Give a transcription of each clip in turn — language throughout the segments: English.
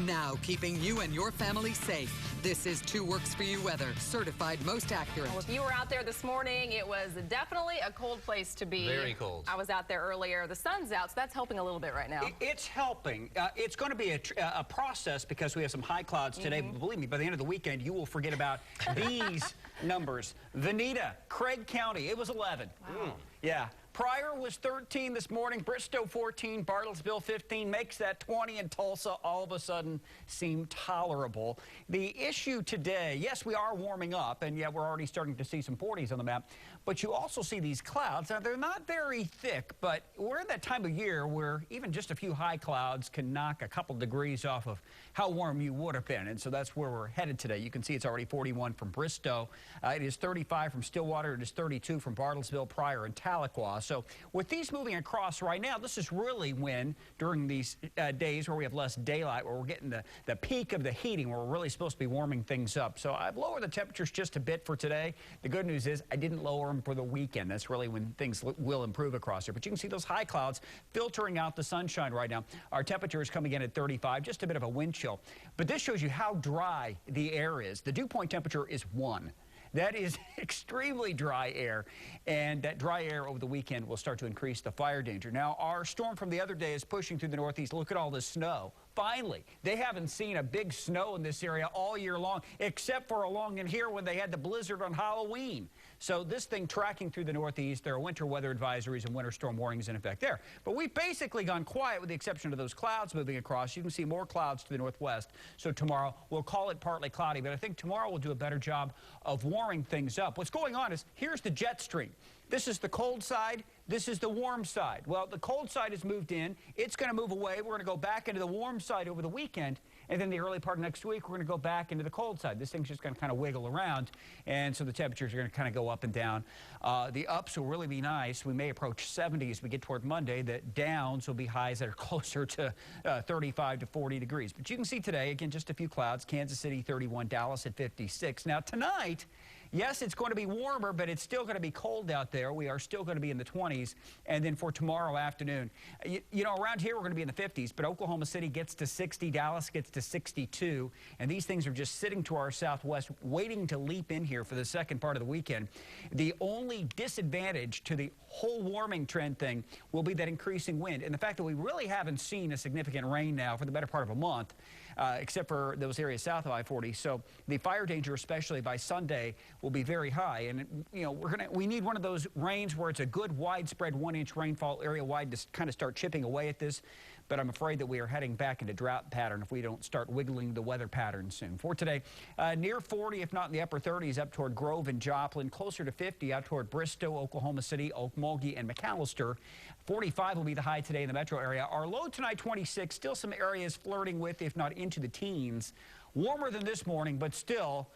now keeping you and your family safe. This is 2 Works For You weather, certified most accurate. Well, if you were out there this morning, it was definitely a cold place to be. Very cold. I was out there earlier. The sun's out, so that's helping a little bit right now. It's helping. It's going to be a process because we have some high clouds today. But believe me, by the end of the weekend, you will forget about these numbers. Veneta, Craig County, it was 11. Wow. Yeah. Pryor was 13 this morning, Bristow 14, Bartlesville 15, makes that 20, and Tulsa all of a sudden seemed tolerable. The issue today, yes, we are warming up, and yeah, we're already starting to see some 40s on the map, but you also see these clouds. Now, they're not very thick, but we're in that time of year where even just a few high clouds can knock a couple degrees off of how warm you would have been, and so that's where we're headed today. You can see it's already 41 from Bristow. It is 35 from Stillwater. It is 32 from Bartlesville, Pryor, and Tahlequah. So with these moving across right now, this is really when, during these days where we have less daylight, where we're getting the peak of the heating, where we're really supposed to be warming things up. So I've lowered the temperatures just a bit for today. The good news is I didn't lower them for the weekend. That's really when things will improve across here. But you can see those high clouds filtering out the sunshine right now. Our temperature is coming in at 35, just a bit of a wind chill. But this shows you how dry the air is. The dew point temperature is 1. That is extremely dry air, and that dry air over the weekend will start to increase the fire danger. Now, our storm from the other day is pushing through the northeast. Look at all this snow. Finally, they haven't seen a big snow in this area all year long, except for along in here when they had the blizzard on Halloween. So this thing tracking through the northeast, there are winter weather advisories and winter storm warnings in effect there. But we've basically gone quiet with the exception of those clouds moving across. You can see more clouds to the northwest. So tomorrow, we'll call it partly cloudy, but I think tomorrow we'll do a better job of warming things up. What's going on is, here's the jet stream. This is the cold side. This is the warm side. Well, the cold side has moved in. It's going to move away. We're going to go back into the warm side over the weekend. And then the early part of next week, we're going to go back into the cold side. This thing's just going to kind of wiggle around. And so the temperatures are going to kind of go up and down. The ups will really be nice. We may approach 70 as we get toward Monday. The downs will be highs that are closer to 35 to 40 degrees. But you can see today, again, just a few clouds. Kansas City 31, Dallas at 56. Now tonight, yes, it's going to be warmer, but it's still going to be cold out there. We are still going to be in the 20s. And then for tomorrow afternoon, you know, around here we're going to be in the 50s, but Oklahoma City gets to 60, Dallas gets to 62. And these things are just sitting to our southwest, waiting to leap in here for the second part of the weekend. The only disadvantage to the whole warming trend thing will be that increasing wind. And the fact that we really haven't seen a significant rain now for the better part of a month, except for those areas south of I-40. So the fire danger, especially by Sunday, will be very high. And, you know, we need one of those rains where it's a good widespread 1-inch rainfall area wide to kind of start chipping away at this. But I'm afraid that we are heading back into drought pattern if we don't start wiggling the weather pattern soon. For today, near 40, if not in the upper 30s, up toward Grove and Joplin, closer to 50 out toward Bristow, Oklahoma City, Okmulgee, and McAllister. 45 will be the high today in the metro area. Our low tonight, 26, still some areas flirting with, if not into the teens. Warmer than this morning, but still,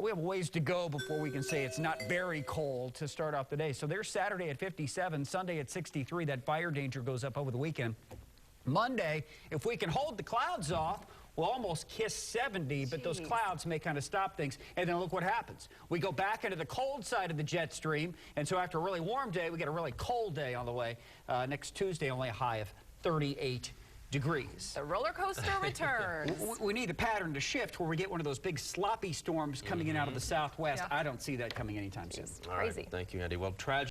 we have a ways to go before we can say it's not very cold to start off the day. So there's Saturday at 57, Sunday at 63. That fire danger goes up over the weekend. Monday, if we can hold the clouds off, we'll almost kiss 70, but those clouds may kind of stop things. And then look what happens. We go back into the cold side of the jet stream, and so after a really warm day, we get a really cold day on the way. Next Tuesday, only a high of 38 degrees. The roller coaster returns. We need the pattern to shift where we get one of those big sloppy storms coming in out of the southwest. Yeah. I don't see that coming anytime soon. All right. Thank you, Andy. Well, tragic.